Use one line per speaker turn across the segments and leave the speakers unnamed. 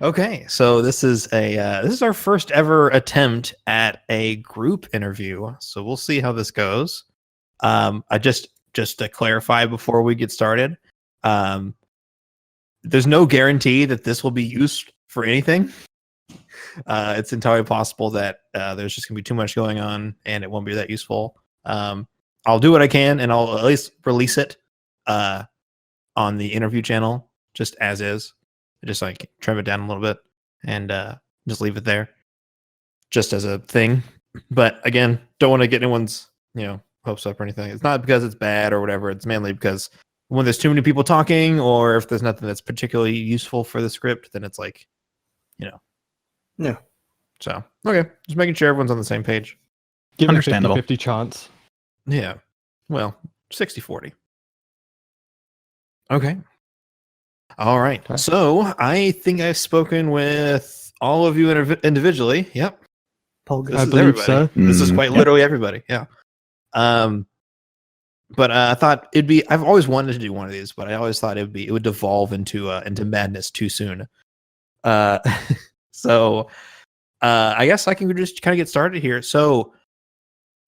Okay, so this is our first ever attempt at a group interview. So we'll see how this goes. I just to clarify before we get started, there's no guarantee that this will be used for anything. It's entirely possible that there's just gonna be too much going on and it won't be that useful. I'll do what I can and I'll at least release it on the interview channel just as is. Just like trim it down a little bit and just leave it there just as a thing. But again, don't want to get anyone's hopes up or anything. It's not because it's bad or whatever. It's mainly because when there's too many people talking, or if there's nothing that's particularly useful for the script, then it's like,
No.
So okay, just making sure everyone's on the same page.
Give it a 50-50 chance.
Yeah. Well, 60-40. Okay. All right.
Okay.
So I think I've spoken with all of you individually. Yep. This is everybody.
So.
This is quite literally everybody. Yeah. But I thought it'd be. I've always wanted to do one of these, but I always thought it would devolve into madness too soon. So I guess I can just kind of get started here. So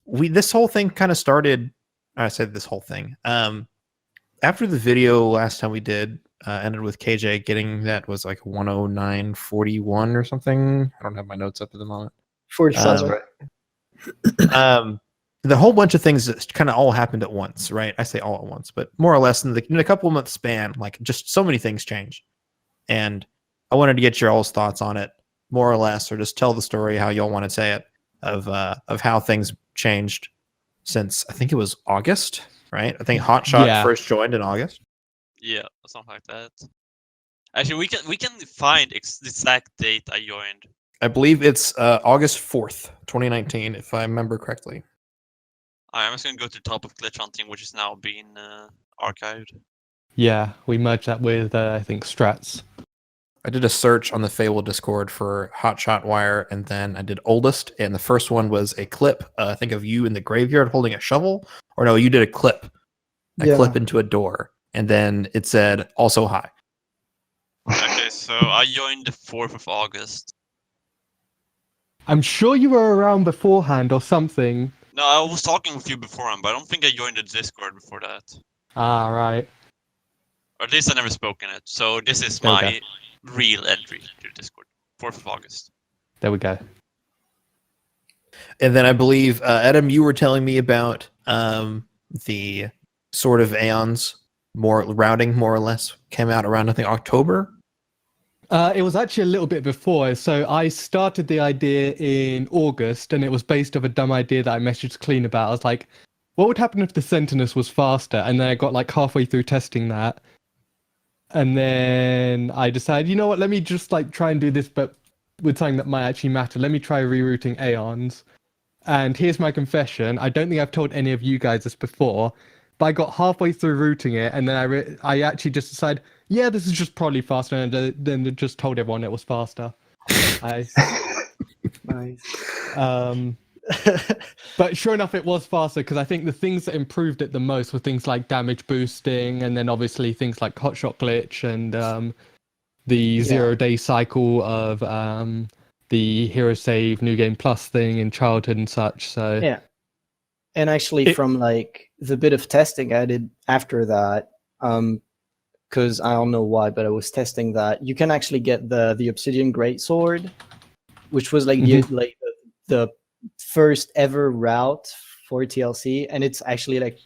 this whole thing kind of started. I said this whole thing. After the video last time we did ended with KJ getting that was like 109.41 or something. I don't have my notes up at the moment.
47.
The whole bunch of things that kind of all happened at once, right? I say all at once, but more or less in a couple of months span, like just so many things changed. And I wanted to get your all's thoughts on it, more or less, or just tell the story how y'all want to say it of how things changed since I think it was August, right? I think Hotshot first joined in August.
Yeah, something like that. Actually, we can find the exact date I joined.
I believe it's August 4th, 2019, if I remember correctly.
I'm just gonna go to top of glitch hunting, which is now being archived.
Yeah, we merged that with I think Strats.
I did a search on the Fable Discord for Hotshot Wire, and then I did oldest, and the first one was a clip, I think of you in the graveyard holding a shovel, or no, you did a clip into a door, and then it said also hi.
Okay, so I joined the 4th of August.
I'm sure you were around beforehand or something.
No, I was talking with you beforehand, but I don't think I joined the Discord before that.
Ah, right.
Or at least I never spoke in it. So this is my real entry to the Discord. 4th of August.
There we go.
And then I believe, Adam, you were telling me about the sort of Aeons routing, more or less, came out around, I think, October?
It was actually a little bit before. So I started the idea in August, and it was based off a dumb idea that I messaged Clean about. I was like, what would happen if the Sentinus was faster? And then I got like halfway through testing that. And then I decided, you know what, let me just like try and do this, but with something that might actually matter. Let me try rerouting Aeons. And here's my confession. I don't think I've told any of you guys this before, but I got halfway through routing it, and then I actually just decided, yeah, this is just probably faster, and then just told everyone it was faster. Nice. But sure enough, it was faster, because I think the things that improved it the most were things like damage boosting, and then obviously things like Hotshot glitch, and the 0-day cycle of the Hero Save New Game Plus thing in childhood and such. So
yeah. And actually, from like the bit of testing I did after that, because I don't know why, but I was testing that you can actually get the Obsidian Greatsword, which was like the first ever route for TLC, and it's actually like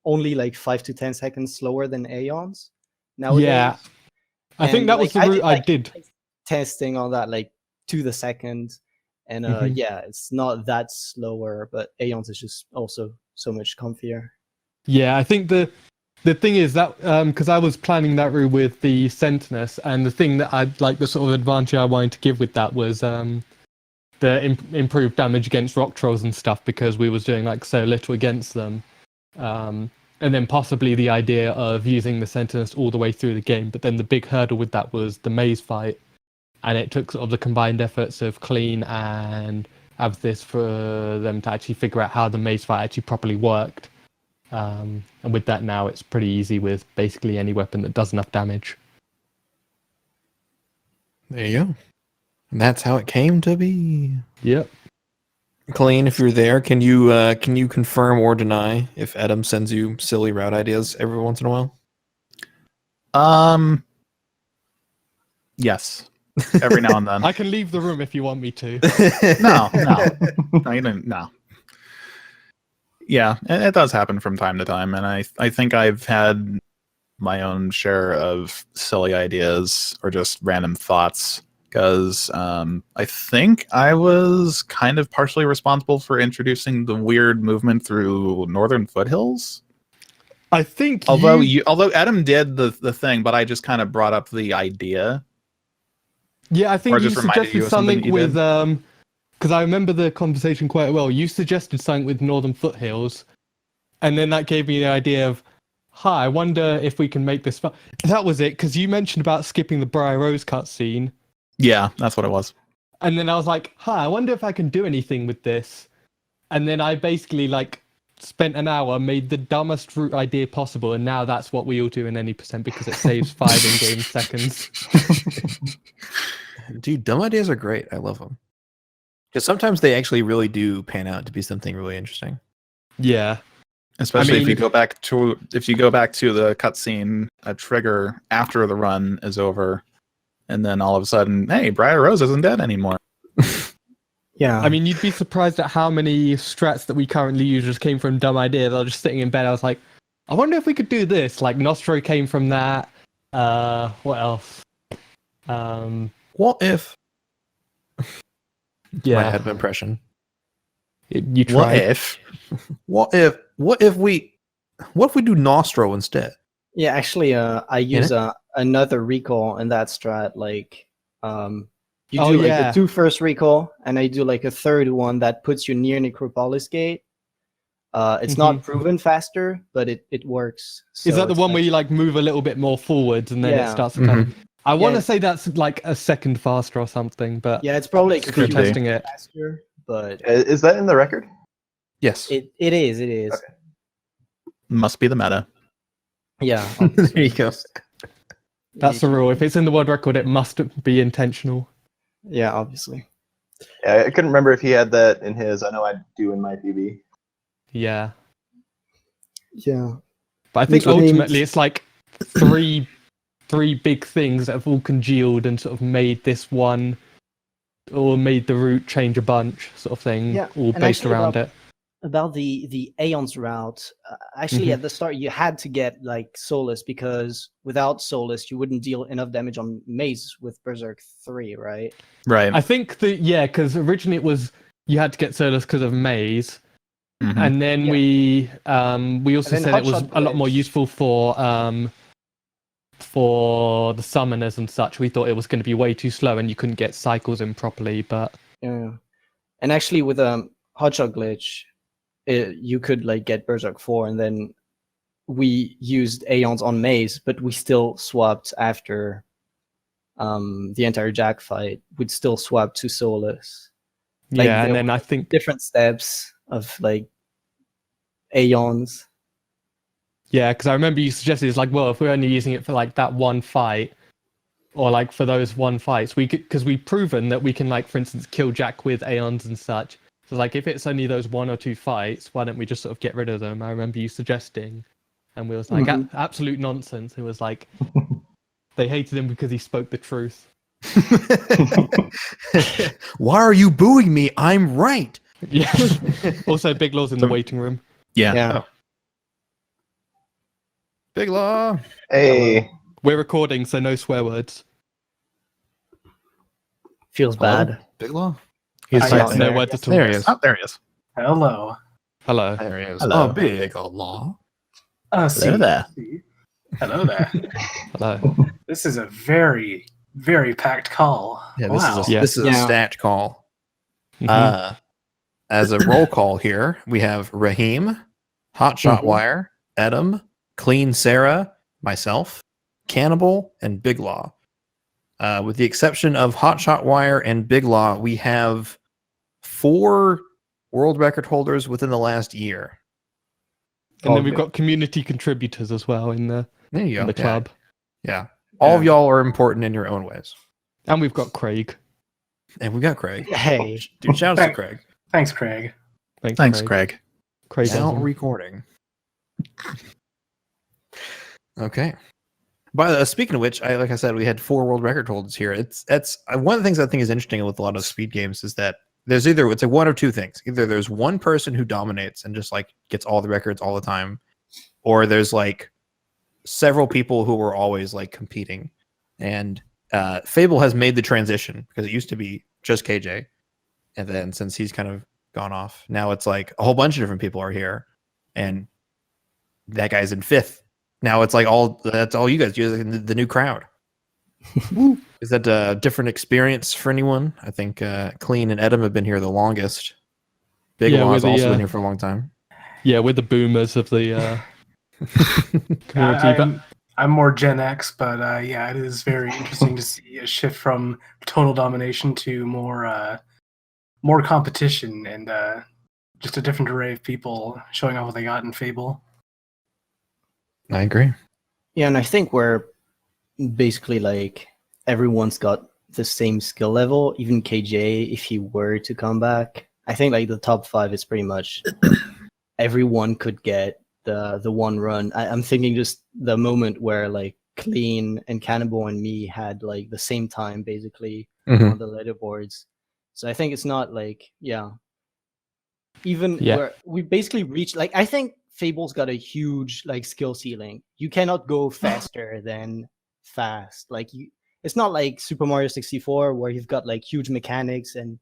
only like 5 to 10 seconds slower than Aeons nowadays.
Yeah, I think that was the route I did.
Testing on that like to the second, and yeah, it's not that slower, but Aeons is just also so much comfier.
Yeah, I think the thing is that because I was planning that route with the Sentinus, and the thing that I'd like, the sort of advantage I wanted to give with that was the improved damage against rock trolls and stuff, because we was doing like so little against them, and then possibly the idea of using the Sentinus all the way through the game. But then the big hurdle with that was the maze fight, and it took sort of the combined efforts of Clean and Abthis for them to actually figure out how the maze fight actually properly worked. And with that now, it's pretty easy with basically any weapon that does enough damage.
There you go. And that's how it came to be.
Yep.
Colleen, if you're there, can you confirm or deny if Adam sends you silly route ideas every once in a while?
Yes. Every now and then.
I can leave the room if you want me to.
No. No, you didn't. No. Yeah, it does happen from time to time, and I think I've had my own share of silly ideas or just random thoughts, because I think I was kind of partially responsible for introducing the weird movement through Northern Foothills.
I think
Although Adam did the thing, but I just kind of brought up the idea.
Yeah, I think
Or
you
just reminded
suggested
you of something
something
you
with
did.
because I remember the conversation quite well. You suggested something with Northern Foothills, and then that gave me the idea of, I wonder if we can make this fun. That was it, because you mentioned about skipping the Briar Rose cutscene,
Yeah, that's what it was.
and then I was like, I wonder if I can do anything with this. And then I basically spent an hour, made the dumbest route idea possible, and now that's what we all do in any percent because it saves 5 in-game seconds.
Dude, dumb ideas are great. I love them. Because sometimes they actually really do pan out to be something really interesting.
Yeah.
Especially if
mean-
you go back to the cutscene, a trigger after the run is over, and then all of a sudden, hey, Briar Rose isn't dead anymore.
Yeah.
I mean, you'd be surprised at how many strats that we currently use just came from dumb ideas. I was just sitting in bed, I was like, I wonder if we could do this. Like, Nostro came from that. What else?
What if? My
Yeah,
Adam impression.
you tried.
What if we do Nostro instead?
Yeah, actually, I use another recall in that strat. You do the 2 first recall, and I do a third one that puts you near Necropolis Gate. It's not proven faster, but it works.
Is that
So
the
it's
one where you move a little bit more forwards and then it starts to kind of... I want to say that's a second faster or something, but
yeah, it's probably
if you're testing it.
faster. But
Is that in the record?
Yes.
it is.
Okay.
Must be the meta.
Yeah.
There you go.
That's the rule. If it's in the world record, it must be intentional.
Yeah, obviously.
Yeah, I couldn't remember if he had that in his. I know I do in my PB.
Yeah.
Yeah.
But I think
Which means-
ultimately it's three big things that have all congealed and sort of made this one, or made the route change a bunch, sort of thing,
Yeah,
all
and
based
actually
around it.
About the Aeons route, actually at the start you had to get Solus, because without Solus you wouldn't deal enough damage on Maze with Berserk 3, right?
Right.
I think because originally it was you had to get Solus because of Maze,
Mhm.
and then we also
then
said it was
Hotshot
a lot more
Glitch.
useful for the summoners and such. We thought it was going to be way too slow and you couldn't get cycles in properly, but
Yeah. And actually with Hotshot Glitch, you could get Berserk 4, and then we used Aeons on Maze, but we still swapped after the entire Jack fight. We'd still swap to Solus.
yeah, and
there
then
were
I think
different steps of Aeons.
yeah, because I remember you suggested it's well, if we're only using it for that one fight, or for those one fights, we could, because we've proven that we can for instance kill Jack with Aeons and such. So if it's only those 1 or 2 fights, why don't we just sort of get rid of them? I remember you suggesting, and we was absolute nonsense. It was they hated him because he spoke the truth.
Why are you booing me? I'm right.
Yeah. Also, Big Law's in the waiting room.
Yeah.
Yeah.
Big Law.
Hey,
We're recording, so no swear words.
Feels
Hello?
bad.
Big Law.
He's
I
typing.
got
No words at all.
There he is.
Oh, there he is.
Hello.
Hello.
There he is.
Hello.
Oh, Big Law.
See,
there.
Hello there.
Hello.
This is a very, very packed call.
Yeah,
wow.
this is a stat call. As a roll call here, we have Raheem, Hotshot Wire, Adam, Clean Sarah, myself, Cannibal, and Big Law. With the exception of Hotshot Wire and Big Law, we have 4 world record holders within the last year.
And then we've got community contributors as well in the
There you go.
club.
Yeah. All of y'all are important in your own ways.
And we've got Craig.
And we got Craig.
Hey.
Dude, shout out to Craig.
Thanks, Craig.
Thanks, Craig.
Craig
Now
awesome.
recording. Okay. But speaking of which, like I said, we had 4 world record holders here. It's one of the things I think is interesting with a lot of speed games is that there's it's like one or two things. Either there's one person who dominates and just like gets all the records all the time, or there's like several people who were always like competing. And Fable has made the transition because it used to be just KJ, and then since he's kind of gone off, now it's like a whole bunch of different people are here, and that guy's in 5th. Now it's like that's all you guys. You're the new crowd. Is that a different experience for anyone? I think Clean and Edom have been here the longest. Big Waz also been here for a long time.
Yeah, we're the boomers of the community.
I'm more Gen X, but yeah, it is very interesting to see a shift from total domination to more competition and just a different array of people showing off what they got in Fable.
I agree.
Yeah, and I think we're basically like everyone's got the same skill level. Even KJ, if he were to come back, I think like the top 5 is pretty much everyone could get the one run. I'm thinking just the moment where like Clean and Cannibal and me had like the same time basically on the leaderboards. So I think it's not like where we basically reached like I think Fable's got a huge like skill ceiling. You cannot go faster than fast. Like it's not like Super Mario 64 where you've got like huge mechanics and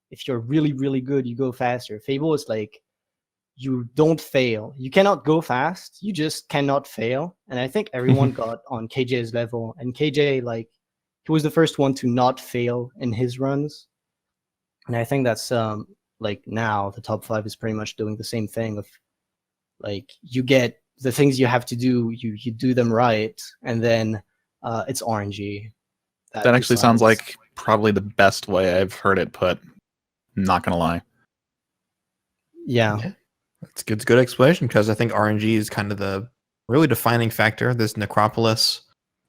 if you're really, really good, you go faster. Fable is like you don't fail. You cannot go fast. You just cannot fail. And I think everyone got on KJ's level. And KJ, like, he was the first one to not fail in his runs. And I think that's like now the top 5 is pretty much doing the same thing of like you get the things you have to do, you do them right, and then it's RNG.
That actually sounds like probably the best way I've heard it put. Not gonna lie.
Yeah.
It's good explanation because I think RNG is kind of the really defining factor. There's Necropolis,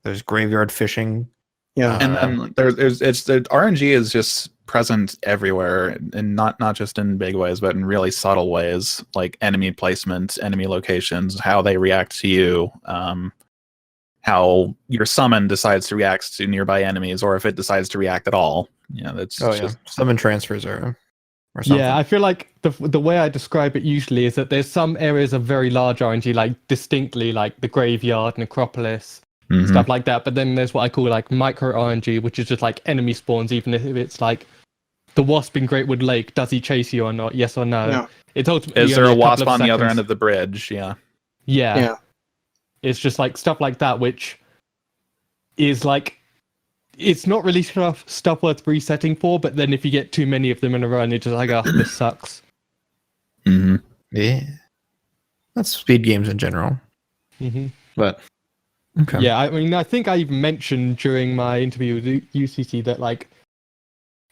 there's graveyard fishing.
Yeah.
And then there's the RNG is just present everywhere, and not just in big ways, but in really subtle ways, like enemy placement, enemy locations, how they react to you, how your summon decides to react to nearby enemies, or if it decides to react at all. That's just
summon transfers or something.
Yeah, I feel like the way I describe it usually is that there's some areas of very large RNG, like distinctly like the graveyard, Necropolis, stuff like that. But then there's what I call like micro RNG, which is just like enemy spawns, even if it's like the wasp in Greatwood Lake, does he chase you or not? Yes or no?
Yeah.
It's ultimately
is there a wasp on
seconds.
the other end of the bridge? Yeah.
It's just like stuff like that, which is like it's not really stuff worth resetting for. But then if you get too many of them in a row, and you're just like, oh, this sucks.
Yeah, that's speed games in general. But okay.
Yeah, I mean, I think I even mentioned during my interview with UCC that like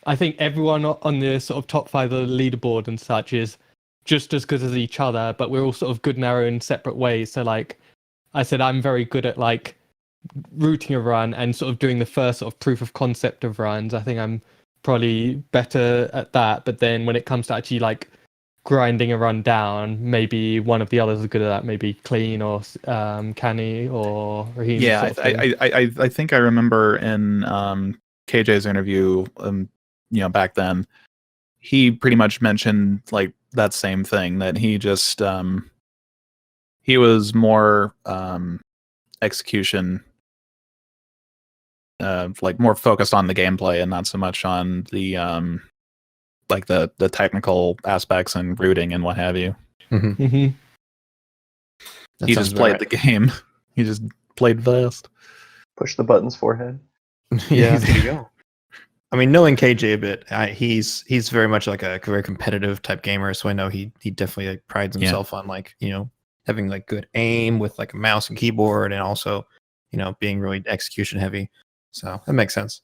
I think everyone on the sort of top 5 of the leaderboard and such is just as good as each other, but we're all sort of good in our own separate ways. So like I said, I'm very good at like routing a run and sort of doing the first sort of proof of concept of runs. I think I'm probably better at that. But then when it comes to actually like grinding a run down, maybe one of the others is good at that. Maybe Clean or Canny or Raheem.
Yeah, I think I remember in KJ's interview, back then, he pretty much mentioned like that same thing, that he just he was more execution, like more focused on the gameplay and not so much on the like the technical aspects and routing and what have you. He just played the game. He just played fast.
Push the buttons, forehead.
Yeah, there you go. I mean, knowing KJ a bit, he's very much like a very competitive type gamer. So I know he definitely like prides himself on like having like good aim with like a mouse and keyboard, and also being really execution heavy. So that makes sense.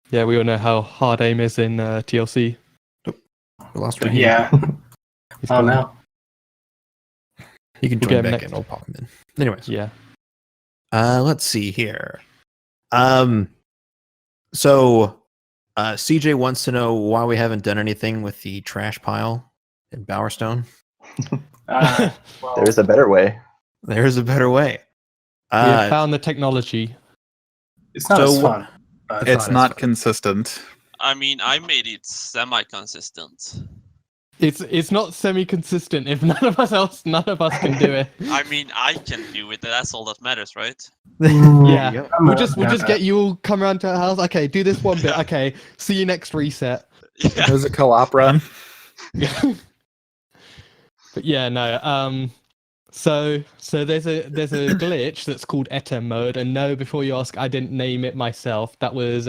Yeah, we all know how hard aim is in TLC.
We lost Raheem.
Yeah. Oh no.
You can join back in. I'll pop him in. Anyways.
Yeah.
Let's see here. So, CJ wants to know why we haven't done anything with the trash pile in Bowerstone.
Well,
There's a better way.
There's a better way.
We have found the technology.
it's not
so
as fun. but
It's
as
not
fun.
consistent.
I mean, I made it semi-consistent.
It's not semi-consistent if none of us can do it.
I mean, I can do it. That's all that matters, right?
Yeah.
Yep.
I'm
We'll
a-
just get you all come around to our house. Okay, do this one bit. Okay, see you next reset.
Yeah.
There's a co-op run.
But yeah, no. So there's a glitch that's called Etem mode, and no, before you ask, I didn't name it myself. That was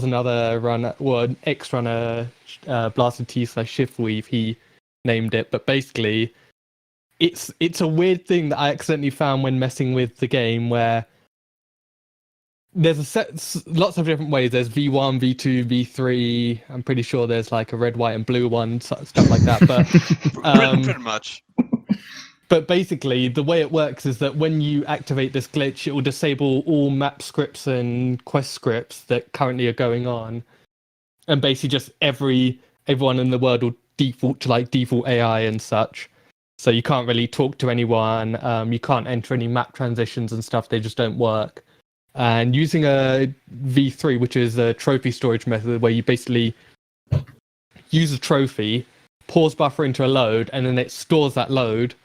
another run, well, an ex-runner, Blasted T/Shiftweave. He named it, but basically, it's a weird thing that I accidentally found when messing with the game, where there's lots of different ways. There's V1, V2, V3. I'm pretty sure there's like a red, white, and blue one, stuff like that. But
Pretty much.
But basically, the way it works is that when you activate this glitch, it will disable all map scripts and quest scripts that currently are going on, and basically just everyone in the world will default to like default AI and such. So you can't really talk to anyone. You can't enter any map transitions and stuff. They just don't work. And using a V3, which is a trophy storage method, where you basically use a trophy, pause buffer into a load, and then it stores that load.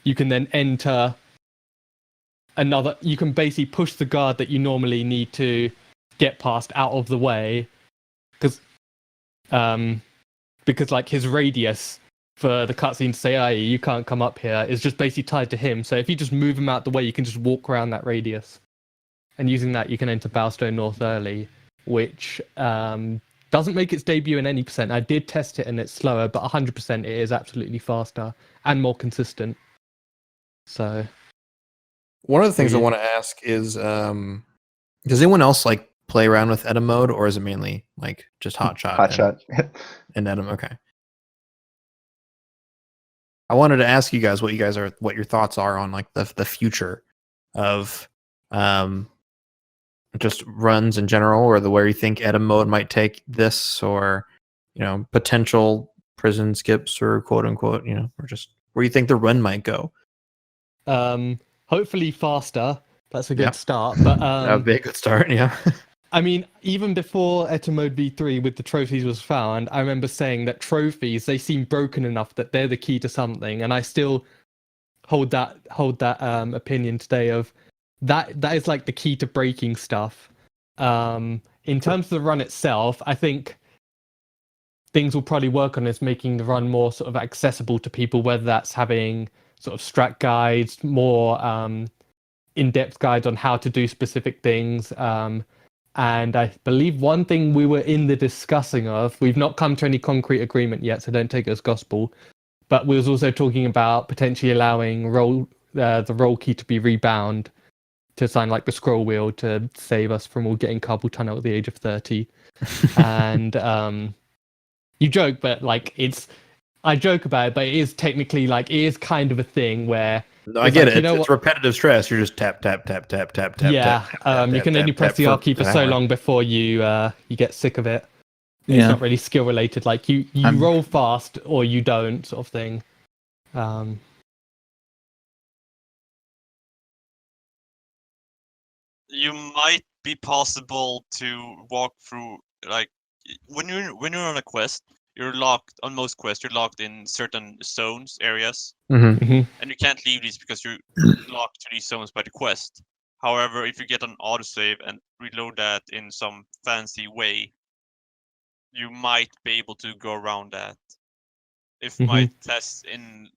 You can then enter another. You can basically push the guard that you normally need to get past out of the way, because like his radius for the cutscene to say, "Aye, you can't come up here," is just basically tied to him. So if you just move him out the way, you can just walk around that radius. And using that, you can enter Bowerstone North early, which doesn't make its debut in any percent. I did test it and it's slower, but 100% it is absolutely faster and more consistent. So,
One of the things I
Yeah.
want to ask is, does anyone else like play around with Edom mode, or is it mainly like just hotshot?
Hot shot.
And Edom. Okay. I wanted to ask you guys what your thoughts are on like the future of just runs in general, or where you think Edom mode might take this, or potential prison skips, or quote unquote, or just where you think the run might go.
hopefully faster. That's a good
Yeah.
start. But
That would be a good start. Yeah.
I mean, even before Etem mode V3 with the trophies was found, I remember saying that trophies, they seem broken enough that they're the key to something, and I still hold that opinion today of that is like the key to breaking stuff. In terms of the run itself, I think things will probably work on is making the run more sort of accessible to people, whether that's having sort of strat guides, more in-depth guides on how to do specific things. And I believe one thing we were in the discussing of, we've not come to any concrete agreement yet, so don't take it as gospel, but we was also talking about potentially allowing the roll key to be rebound to sign like the scroll wheel to save us from all getting carpal tunnel at the age of 30. And you joke, but like I joke about it, but it is technically like it is kind of a thing where
No, I get it. It's repetitive stress. You're just tap tap tap tap tap tap.
yeah,
tap,
you can only
tap,
press
tap
the R key for
an
so
hour.
long before you get sick of it. It's
Yeah.
not really skill related. Like you roll fast or you don't, sort of thing.
You might be possible to walk through, like when you're on a quest, you're locked on most quests. You're locked in certain zones, areas,
Mhm.
and you can't leave these because you're locked to these zones by the quest. However, if you get an autosave and reload that in some fancy way, you might be able to go around that. If my test in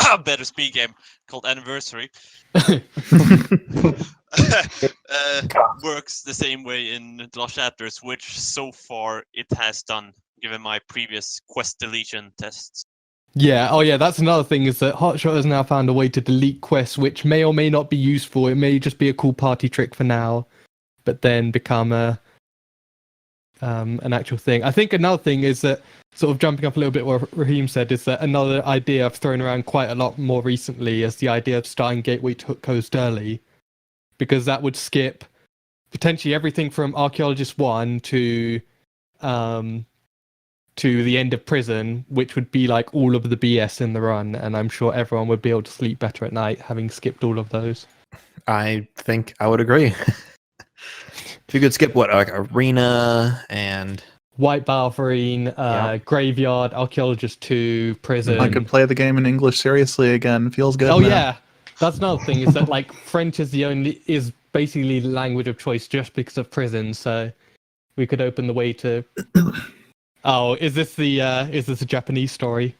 a better speed game called Anniversary works the same way in the Lost Chapters, which so far it has done, given my previous quest deletion tests.
Yeah, oh yeah, that's another thing, is that Hotshot has now found a way to delete quests, which may or may not be useful. It may just be a cool party trick for now, but then become an actual thing. I think another thing is that, sort of jumping up a little bit what Raheem said, is that another idea I've thrown around quite a lot more recently is the idea of starting Gateway to Hook Coast early, because that would skip potentially everything from Archaeologist 1 to the end of Prison, which would be like all of the BS in the run, and I'm sure everyone would be able to sleep better at night having skipped all of those.
I think I would agree. If you could skip what, like Arena and
White Balverine, Graveyard, Archaeologist 2, Prison.
I could play the game in English seriously again. Feels good.
Oh
now.
yeah, that's another thing is that like French is basically the language of choice just because of Prison. So we could open the way to. Oh, is this a Japanese story?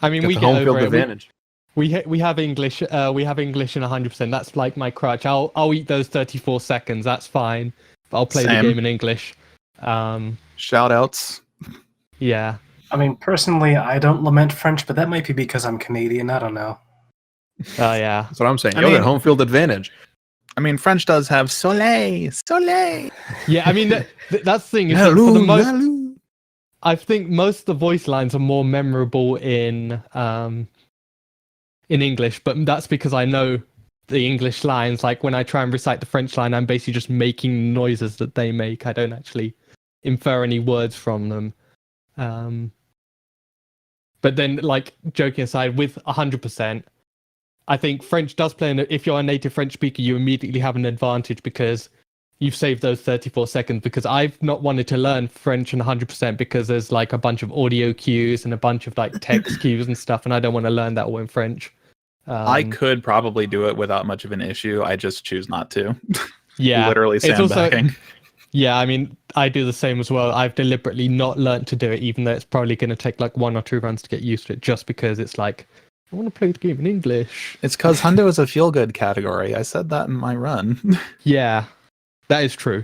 I mean, we
the
get
home
over
field
it.
advantage.
We have English. We have English in 100%. That's like my crutch. I'll eat those 34 seconds. That's fine. But I'll play the game in English.
Shout outs.
Yeah.
I mean, personally, I don't lament French, but that might be because I'm Canadian. I don't know.
Oh yeah.
That's what I'm saying.
I
You
mean-
got home field advantage.
I mean, French does have soleil.
Yeah. I mean, that's the thing. Is that for the most, I think most of the voice lines are more memorable in English, but that's because I know the English lines. Like when I try and recite the French line, I'm basically just making noises that they make. I don't actually infer any words from them. But then, like, joking aside, with 100%, I think French does play. If you're a native French speaker, you immediately have an advantage because you've saved those 34 seconds. Because I've not wanted to learn French in 100% because there's like a bunch of audio cues and a bunch of like text cues and stuff, and I don't want to learn that all in French.
I could probably do it without much of an issue. I just choose not to.
Yeah,
Literally
it's also-
sandbagging.
Yeah, I mean, I do the same as well. I've deliberately not learnt to do it, even though it's probably going to take like 1 or 2 runs to get used to it, just because it's like, I want to play the game in English.
It's because Hundo is a feel-good category. I said that in my run.
Yeah, that is true.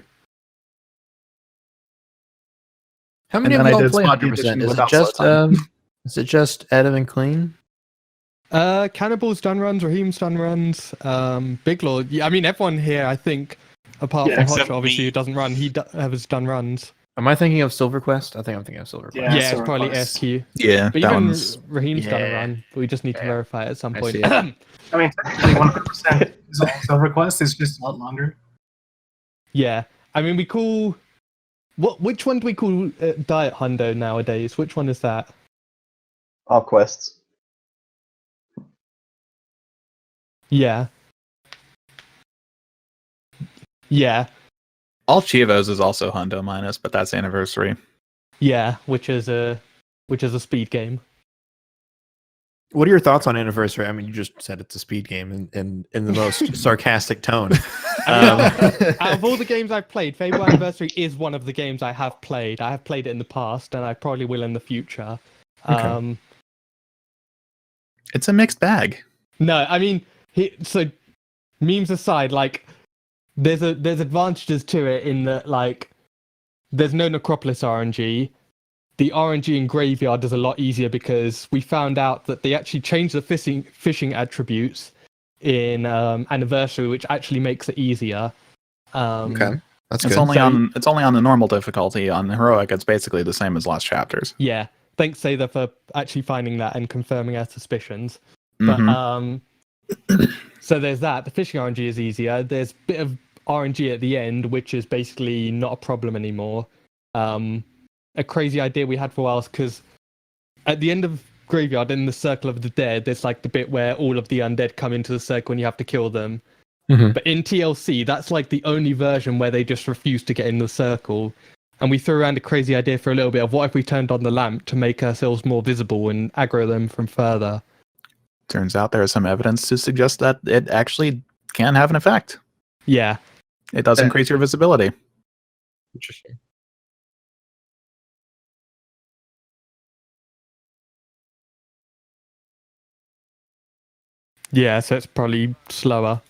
How many
And
of
then I
y'all
did
play
spot the
100%?
edition
Is it
without
just
slow time.
is it just Adam and Clean?
Cannibal's done runs, Raheem's done runs, Big Lord. Yeah, I mean, everyone here, I think, apart
Yeah,
from
except
Hotshot, obviously,
me.
who doesn't run, has done runs.
Am I thinking of SilverQuest? I think I'm thinking of SilverQuest.
Yeah.
Yeah, it's
Silver
probably
Quest.
SQ.
Yeah,
But
that
even
one's...
Raheem's done a
Yeah.
run, but we just need to
Yeah.
verify it at some
I
point.
see it.
I mean, technically 100% is also request. It's just a lot longer.
Yeah, I mean, we call... Which one do we call Diet Hundo nowadays? Which one is that?
All quests.
Yeah. Yeah,
All Chivos is also Hundo minus, but that's anniversary.
yeah, which is a speed game.
What are your thoughts on Anniversary? I mean, you just said it's a speed game in the most sarcastic tone.
Out of all the games I've played, Fable Anniversary is one of the games I have played. I have played it in the past, and I probably will in the future.
Okay.
It's a mixed bag.
No, I mean, so memes aside, like there's advantages to it in that like there's no Necropolis RNG. The RNG in Graveyard is a lot easier because we found out that they actually changed the fishing attributes in Anniversary, which actually makes it easier.
Okay, that's
It's
good.
only
So-
on the normal difficulty. On Heroic, it's basically the same as last chapters.
Yeah, thanks Sather for actually finding that and confirming our suspicions. But
Mhm.
so there's that. The fishing RNG is easier. There's a bit of RNG at the end, which is basically not a problem anymore. A crazy idea we had for a while is because at the end of Graveyard, in the Circle of the Dead, there's like the bit where all of the undead come into the circle and you have to kill them.
Mhm.
But in TLC, that's like the only version where they just refuse to get in the circle. And we threw around a crazy idea for a little bit of what if we turned on the lamp to make ourselves more visible and aggro them from further.
Turns out there is some evidence to suggest that it actually can have an effect.
Yeah.
It does increase your visibility.
Interesting.
Yeah, so it's probably slower.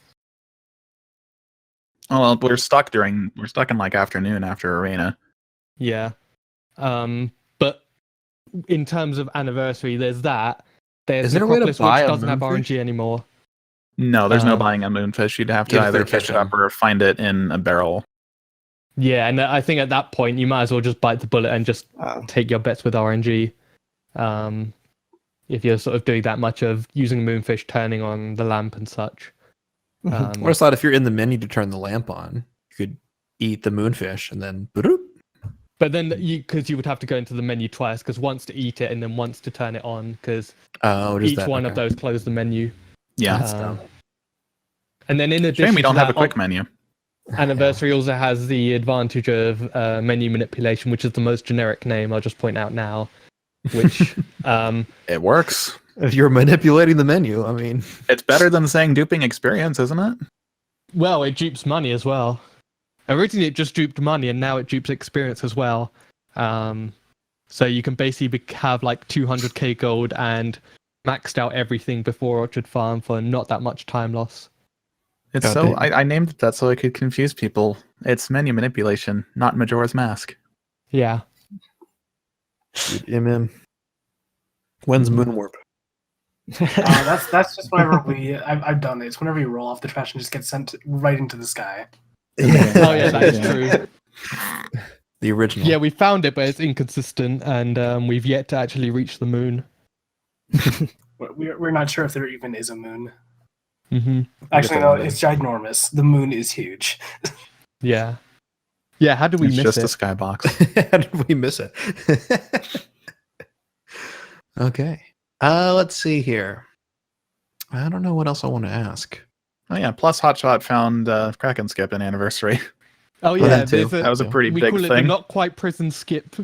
Well, we're stuck in like afternoon after Arena.
Yeah. But in terms of Anniversary, there's that. There's
Is there a way to
Necropolis,
buy
which
a
doesn't have
moonfish?
RNG anymore.
No, there's no
Um,
buying a moonfish. You'd have to
you have to
either fish
catch
it up
them.
or find it in a barrel.
Yeah, and I think at that point you might as well just bite the bullet and just take your bets with RNG. If you're sort of doing that much of using moonfish, turning on the lamp and such.
Mhm.
I just thought if you're in the menu to turn the lamp on, you could eat the moonfish and then. Boop.
But then because you would have to go into the menu twice, because once to eat it and then once to turn it on, because
Oh, just
each
that.
one of
Okay.
those close the menu.
Yeah.
That's
Um,
dumb.
And then in addition
Shame we don't
to
have a
that,
quick menu.
Anniversary also has the advantage of menu manipulation, which is the most generic name. I'll just point out now, which
It works.
If you're manipulating the menu, I mean,
It's better than saying duping experience, isn't it?
well, it dupes money as well. Originally, it just duped money, and now it dupes experience as well. So you can basically have like 200k gold and maxed out everything before Orchard Farm for not that much time loss.
It's
God
so
damn.
I named it that so I could confuse people. It's menu manipulation, not Majora's Mask.
Yeah.
MM. When's Moonwarp?
That's just whenever I've done it. It's whenever you roll off the trash and just get sent right into the sky.
Oh yeah, that is true.
The original.
Yeah, we found it, but it's inconsistent, and we've yet to actually reach the moon.
We're not sure if there even is a moon.
Hmm.
Actually, no, it's ginormous. The moon is huge.
Yeah. Yeah, how did we
It's
miss
just
it?
a skybox.
How did we miss it? Okay. Let's see here. I don't know what else I want to ask.
Oh yeah, plus Hotshot found Kraken Skip in Anniversary.
Oh
Well,
yeah,
that too.
there's a,
That was a pretty
we
big
call it the
thing.
not quite prison skip,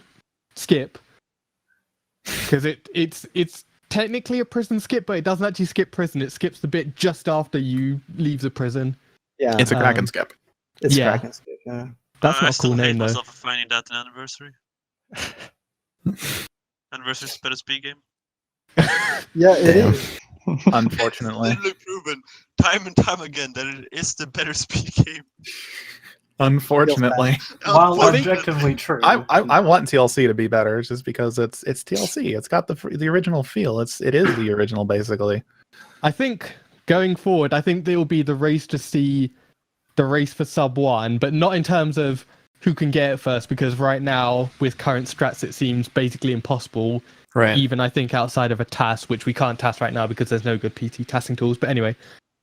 because it's technically a prison skip, but it doesn't actually skip prison. It skips the bit just after you leave the prison.
Yeah,
It's a Kraken
Um,
Skip.
it's
yeah.
Kraken Skip, yeah.
That's
I
not a
still
cool
hate
name though.
myself for finding that in Anniversary. Anniversary is the better speed game.
Yeah, it
Damn.
is.
Unfortunately.
Literally proven time and time again that it is the better speed game.
Unfortunately.
While
Unfortunately.
objectively true.
I want TLC to be better just because it's TLC. It's got the original feel. It is the original basically.
I think going forward, I think there will be the race to see the race for sub 1, but not in terms of who can get it first, because right now with current strats it seems basically impossible.
Right.
Even I think outside of a task, which we can't task right now because there's no good PT tasking tools. But anyway,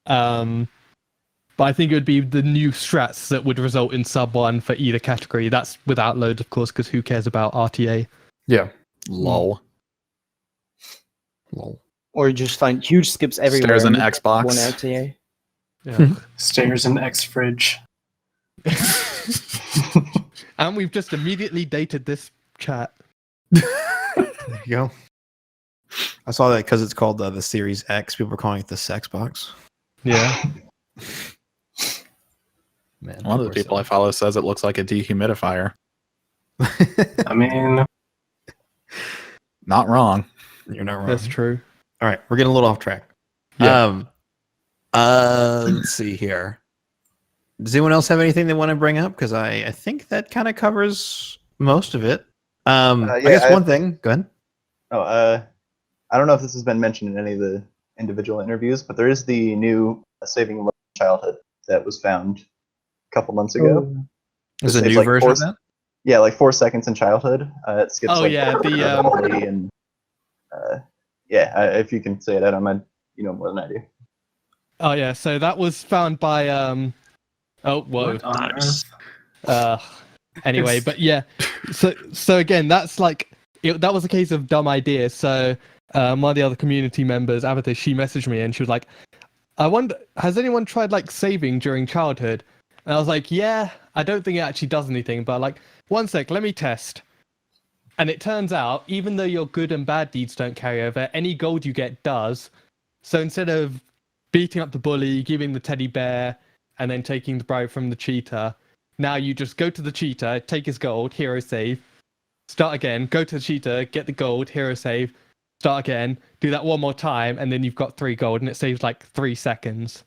but I think it would be the new strats that would result in sub 1 for either category. That's without loads, of course, because who cares about RTA?
Yeah.
Lol.
Lol.
Or you just find huge skips everywhere.
Stairs and
you get
Xbox.
One RTA.
Yeah.
Stairs in X fridge.
And we've just immediately dated this chat.
There you go. I saw that because it's called the Series X. People are calling it the Sex Box.
Yeah.
Man,
One of the people I follow says it looks like a dehumidifier.
I mean,
Not wrong.
You're not wrong.
That's true.
All right, we're getting a little off track.
Yeah.
Let's see here. Does anyone else have anything they want to bring up? Because I think that kind of covers most of it. I
yeah,
guess one thing. Go ahead.
Oh, I don't know if this has been mentioned in any of the individual interviews, but there is the new Saving Childhood that was found a couple months ago.
There's a
It saves,
new
like,
version of that?
Yeah, like 4 seconds in childhood. It skips.
Oh,
like,
yeah, the,
quality and if you can say it, Adam, you know more than I do.
Oh yeah, so that was found by oh whoa.
what on
Nice.
earth?
Anyway, but yeah. So again, that's like that was a case of dumb ideas. So one of the other community members, Avatha, she messaged me and she was like, I wonder, has anyone tried like saving during childhood? And I was like, yeah, I don't think it actually does anything, but like, one sec, let me test. And it turns out, even though your good and bad deeds don't carry over, any gold you get does. So instead of beating up the bully, giving the teddy bear, and then taking the bribe from the cheetah, now you just go to the cheetah, take his gold, hero save, start again, go to the cheetah, get the gold, hero save, start again, do that one more time, and then you've got 3 gold, and it saves like 3 seconds.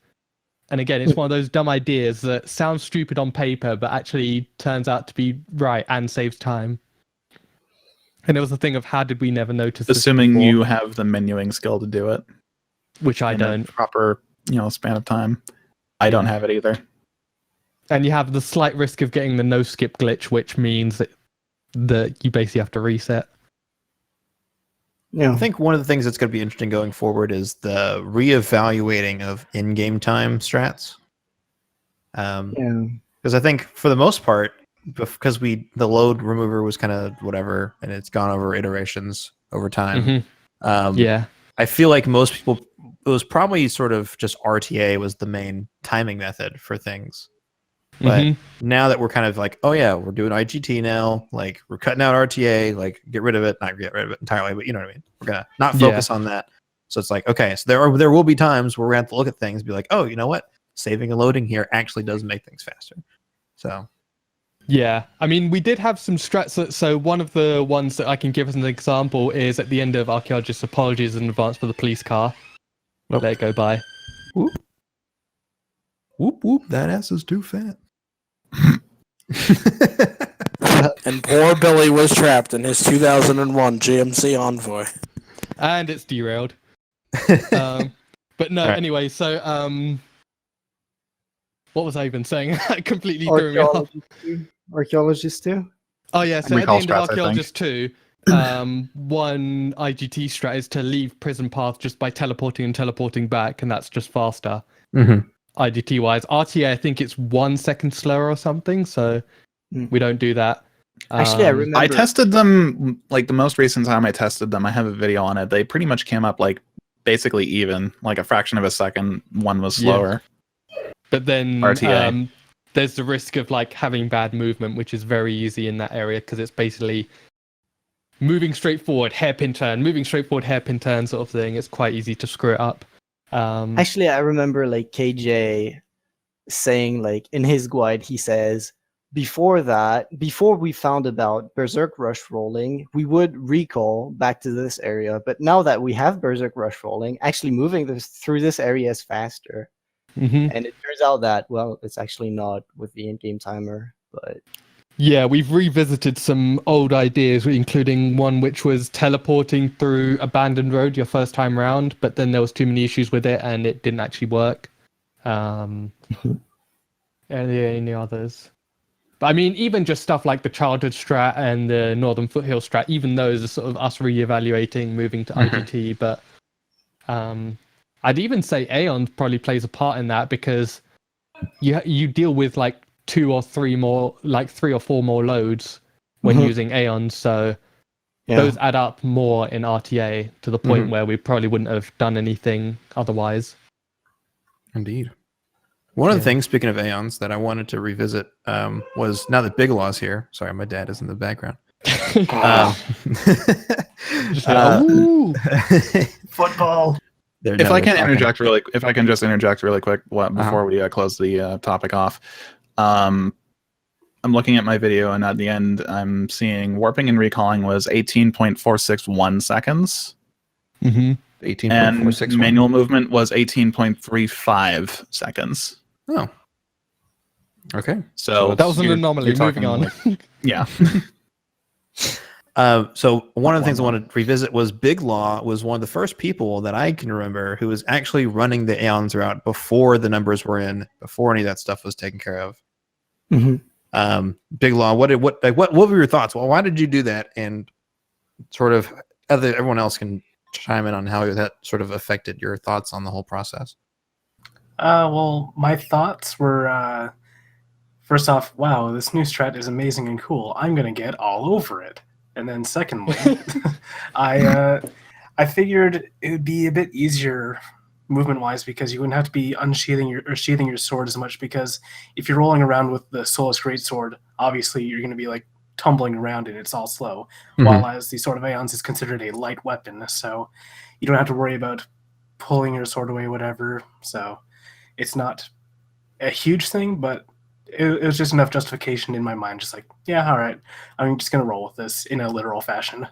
And again, it's one of those dumb ideas that sounds stupid on paper, but actually turns out to be right and saves time. And it was the thing of how did we never notice this
Assuming
before?
you have the menuing skill to do it.
Which I
in a
don't.
proper, span of time. I don't have it either.
And you have the slight risk of getting the no skip glitch, which means that you basically have to reset.
Yeah.
I think one of the things that's going to be interesting going forward is the reevaluating of in-game time strats. Because I think for the most part, because the load remover was kind of whatever, and it's gone over iterations over time.
Yeah.
I feel like most people, it was probably sort of just RTA was the main timing method for things. But now that we're kind of like, oh yeah, we're doing IGT now, like we're cutting out RTA, like get rid of it, not get rid of it entirely, but you know what I mean? We're gonna not focus on that. So it's like, okay, so there will be times where we have to look at things and be like, oh, you know what? Saving and loading here actually does make things faster. So
yeah, I mean, we did have some strats. So one of the ones that I can give as an example is at the end of Archaeologist's Apologies in advance for the police car. Let it go by.
Whoop. Whoop, whoop, that ass is too fat.
And poor Billy was trapped in his 2001 GMC Envoy.
And it's derailed. But no, anyway, so what was I even saying? I completely threw me off.
Archaeologist 2?
Oh yeah, so at the
Recall
end of
strats, I
Archaeologist 2, one IGT strat is to leave prison path just by teleporting and teleporting back, and that's just faster. IGT wise. RTA, I think it's 1 second slower or something, so we don't do that.
Actually, I remember.
I tested them, like the most recent time I tested them, I have a video on it. They pretty much came up like basically even, like a fraction of a second. One was slower.
But then
RTA.
There's the risk of like having bad movement, which is very easy in that area because it's basically moving straight forward, hairpin turn, moving straight forward, hairpin turn sort of thing. It's quite easy to screw it up.
Actually, I remember like KJ saying, like in his guide, he says, before we found about Berserk Rush rolling, we would recall back to this area. But now that we have Berserk Rush rolling, actually moving through this area is faster. And it turns out that, well, it's actually not with the in-game timer, but...
Yeah, we've revisited some old ideas, including one which was teleporting through abandoned road your first time round, but then there was too many issues with it and it didn't actually work. Any others? But I mean, even just stuff like the childhood strat and the northern foothill strat, even those are sort of us re-evaluating, moving to IGT, but I'd even say Aeon probably plays a part in that because you deal with like 2 or 3 more, like 3 or 4 more loads when using Aeon, so those add up more in RTA to the point where we probably wouldn't have done anything otherwise.
Indeed. One of the things, speaking of Aeons, that I wanted to revisit was now that Big Law's here. Sorry, my dad is in the background.
Football.
If I can just interject really quick before we close the topic off. I'm looking at my video, and at the end, I'm seeing warping and recalling was 18.461 seconds.
18.461.
And manual movement was 18.35 seconds.
Oh. Okay.
So
that was an anomaly. Moving on.
Yeah.
So one of the things I wanted to revisit was Big Law was one of the first people that I can remember who was actually running the Aeons route before the numbers were in, before any of that stuff was taken care of. Big Law, what were your thoughts? Well, why did you do that? And sort of everyone else can chime in on how that sort of affected your thoughts on the whole process.
Well, my thoughts were first off, wow, this new strat is amazing and cool. I'm gonna get all over it. And then secondly, I figured it would be a bit easier movement-wise because you wouldn't have to be unsheathing or sheathing your sword as much, because if you're rolling around with the Solus Greatsword, obviously you're going to be like tumbling around and it's all slow. While as the Sword of Aeons is considered a light weapon, so you don't have to worry about pulling your sword away, whatever. So it's not a huge thing, but it was just enough justification in my mind, just like, yeah, all right, I'm just gonna roll with this in a literal fashion.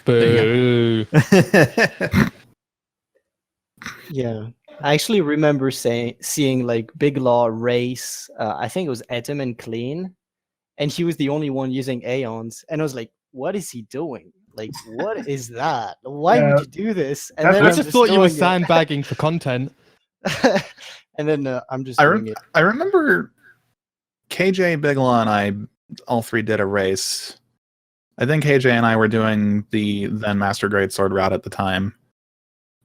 Boo.
Yeah, I actually remember seeing like Big Law race. I think it was Etim and Clean, and he was the only one using Aeons, and I was like, "What is he doing? Like, what is that? Why would you do this?" And then
I just thought you were sandbagging for content.
And then I'm just doing it.
I remember KJ, Big Law, and I all three did a race. I think KJ and I were doing the then Master Greatsword route at the time.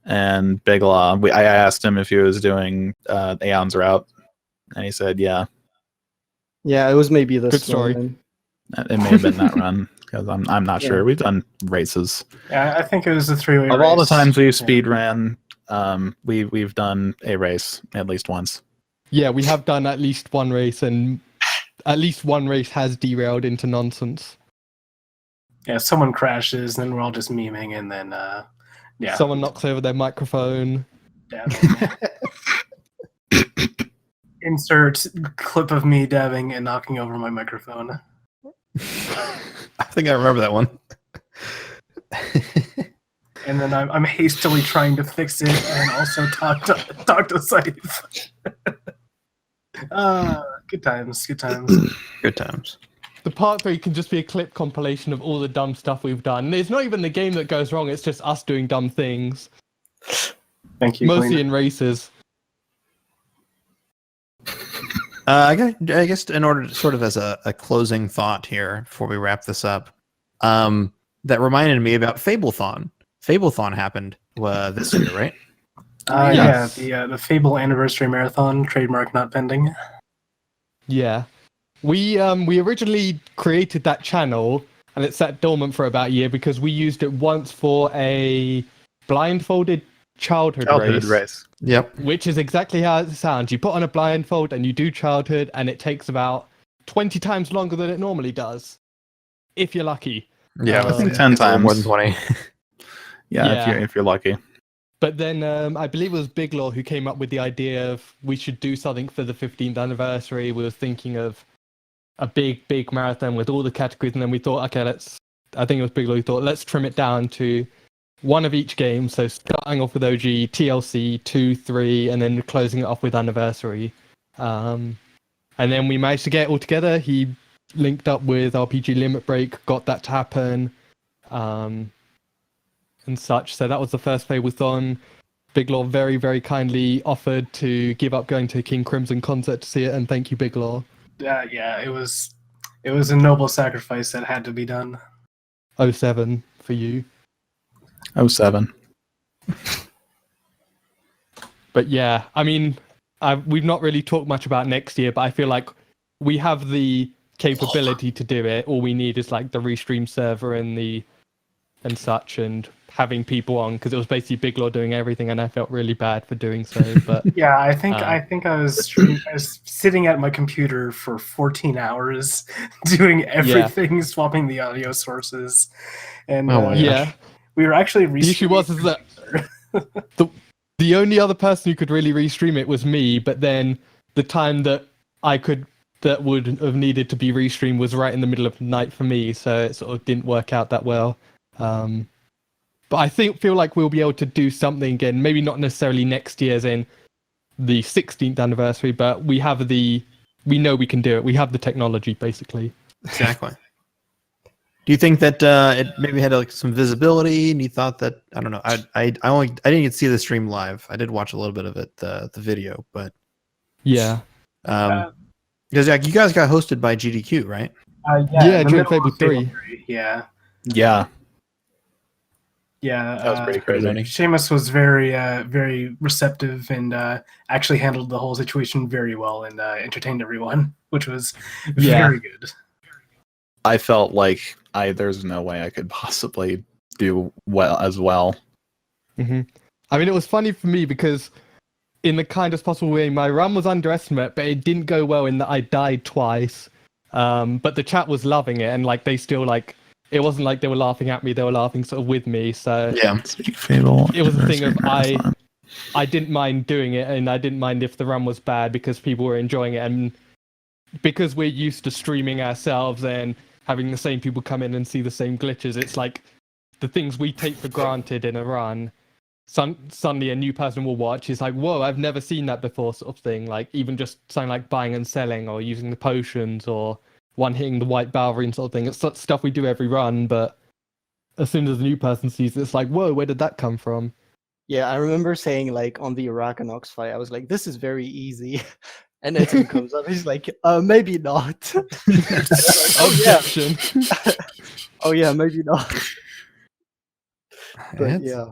And Big Law, I asked him if he was doing Aeon's route. And he said, yeah,
Yeah, it was maybe this
Good story.
one.
it may have been that run because I'm not
Yeah.
sure. We've done races.
Yeah, I think it was a 3-way
Of
race.
all the times we've
Yeah.
speed ran, we've done a race at least once.
Yeah, we have done at least one race, and at least one race has derailed into nonsense.
Yeah, someone crashes, and then we're all just memeing, and then yeah,
Someone knocks over their microphone.
dabbing. Insert clip of me dabbing and knocking over my microphone.
I think I remember that one.
And then I'm hastily trying to fix it and also talk to Scythe. Good times, good times.
Good times.
The part 3 can just be a clip compilation of all the dumb stuff we've done. It's not even the game that goes wrong, it's just us doing dumb things.
Thank you.
Mostly
Glenn.
in races.
I guess in order to sort of as a closing thought here before we wrap this up, that reminded me about Fablethon. Fablethon happened this year, right?
Yes.
Yeah, the Fable Anniversary Marathon, trademark not pending.
Yeah. We originally created that channel, and it sat dormant for about a year because we used it once for a blindfolded childhood race.
Yep.
Which is exactly how it sounds. You put on a blindfold and you do childhood, and it takes about 20 times longer than it normally does, if you're lucky.
Yeah,
I think
it's
10
a little more
times.
than 20.
Yeah, if you're lucky.
But then I believe it was Big Law who came up with the idea of we should do something for the 15th anniversary. We were thinking of a big marathon with all the categories, and then we thought, okay, I think it was Big Law who thought, let's trim it down to one of each game. So starting off with OG, TLC, 2, 3, and then closing it off with anniversary. And then we managed to get it all together. He linked up with RPG Limit Break, got that to happen, and such. So that was the first Fablethon. Big Law very, very kindly offered to give up going to King Crimson concert to see it, and thank you, Big Law.
Yeah, it was a noble sacrifice that had to be done.
07 for you.
07.
But yeah, I mean, we've not really talked much about next year, but I feel like we have the capability to do it. All we need is like the restream server and such, and having people on, because it was basically Big Law doing everything, and I felt really bad for doing so. But
Yeah, I think I was sitting at my computer for 14 hours doing everything, swapping the audio sources, and
yeah,
we were actually
the issue was is that the only other person who could really restream it was me. But then the time that would have needed to be restreamed was right in the middle of the night for me, so it sort of didn't work out that well. But I feel like we'll be able to do something again. Maybe not necessarily next year's in the 16th anniversary, but we know we can do it. We have the technology, basically.
Exactly. Do you think that it maybe had like some visibility, and you thought that, I don't know, I didn't even see the stream live. I did watch a little bit of it, the video, but
Yeah.
because you guys got hosted by GDQ, right?
Yeah,
the
during
middle
Fable
of
3.
Yeah.
That was pretty crazy.
Seamus was very receptive and actually handled the whole situation very well and entertained everyone, which was very good.
I felt like there's no way I could possibly do well as well.
Mm-hmm. I mean, it was funny for me because in the kindest possible way, my run was underestimate, but it didn't go well in that I died twice. But the chat was loving it, and like they still like, it wasn't like they were laughing at me, they were laughing sort of with me. So
Yeah.
Fable.
it was a thing of
Marathon.
I didn't mind doing it, and I didn't mind if the run was bad because people were enjoying it, and because we're used to streaming ourselves and having the same people come in and see the same glitches, it's like the things we take for granted in a run. Suddenly a new person will watch, is like, whoa, I've never seen that before, sort of thing. Like even just something like buying and selling, or using the potions, or one hitting the white ballerine sort of thing. It's such stuff we do every run, but as soon as a new person sees it, it's like, whoa, where did that come from?
Yeah, I remember saying like on the Arachnox fight, I was like, "This is very easy," and then Tim comes up, he's like, "Maybe not."
Objection.
Oh yeah, maybe not. But
It's-
yeah,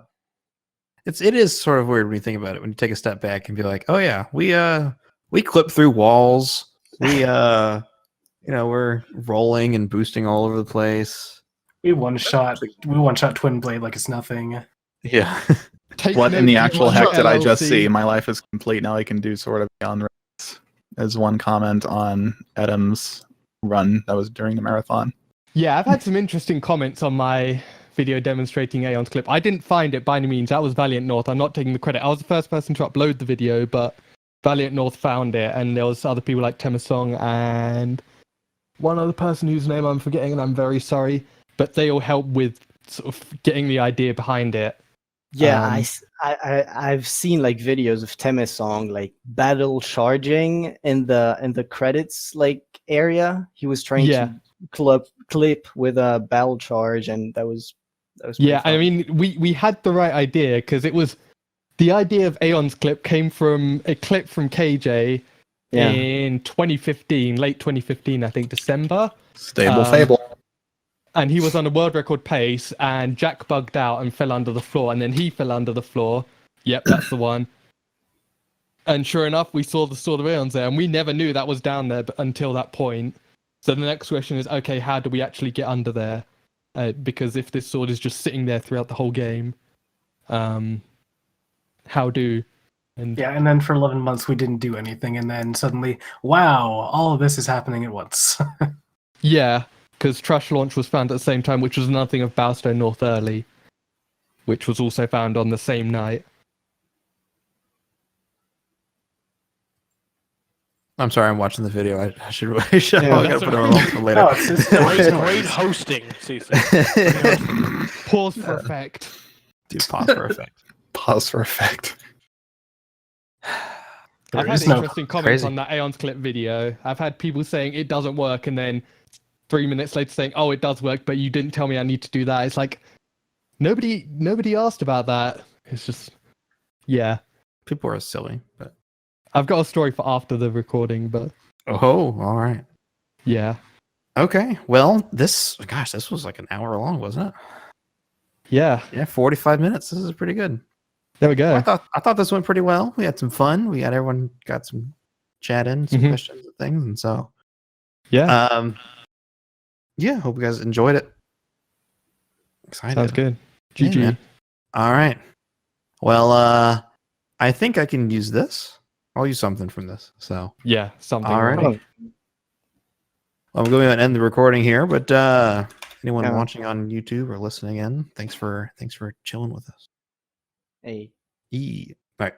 it is sort of weird when you think about it, when you take a step back and be like, oh yeah, we we clip through walls. We we're rolling and boosting all over the place.
We one shot Twin Blade like it's nothing.
Yeah.
Take
What in
note,
the
you
actual
want
heck did I just
TLC.
see? My life is complete now. I can do sort of beyond race. As one comment on Adam's run that was during the marathon.
Yeah, I've had some interesting comments on my video demonstrating Aeon's clip. I didn't find it by any means. That was Valiant North. I'm not taking the credit. I was the first person to upload the video, but Valiant North found it, and there was other people like Temasong and one other person whose name I'm forgetting, and I'm very sorry. But they all helped with sort of getting the idea behind it.
Yeah, I've seen like videos of Temasong like battle charging in the credits like area. He was trying
Yeah.
to clip with a battle charge, and that was pretty
Yeah,
fun.
I mean, we had the right idea because it was the idea of Aeon's clip came from a clip from KJ in 2015, late 2015, I think December.
Stable Fable.
And he was on a world record pace, and Jack bugged out and fell under the floor, and then he fell under the floor. Yep, that's the one. And sure enough, we saw the Sword of Aeons there, and we never knew that was down there until that point. So the next question is, okay, how do we actually get under there? Because if this sword is just sitting there throughout the whole game, how do? And
Yeah, and then for 11 months we didn't do anything, and then suddenly, wow, all of this is happening at once.
yeah, because Trash Launch was found at the same time, which was another thing of Bowstone North Early, which was also found on the same night.
I'm sorry, I'm watching the video. I should I gotta put it on for later.
No, it's
Great hosting, CC.
Pause for effect.
Dude, pause for effect.
Pause for effect.
I've had
is no-
interesting comments
Crazy.
on that Aeon's clip video. I've had people saying it doesn't work, and then 3 minutes later saying, "Oh, it does work, but you didn't tell me I need to do that." It's like nobody asked about that. It's just, yeah.
People are silly, but
I've got a story for after the recording, but
oh, all right.
yeah,
Okay. Well, this was like an hour long, wasn't it?
yeah.
Yeah, 45 minutes. This is pretty good.
There we go.
I thought this went pretty well. We had some fun. Everyone got some chat in, some
Mhm.
questions and things, and so
Yeah,
yeah, hope you guys enjoyed it. Excited.
sounds good.
Yeah,
GG.
man. All right. Well, I think I can use this. I'll use something from this. So
Yeah, something.
All right.
Oh,
I'm going to end the recording here, but anyone
Yeah.
watching on YouTube or listening in, thanks for chilling with us.
hey.
All right.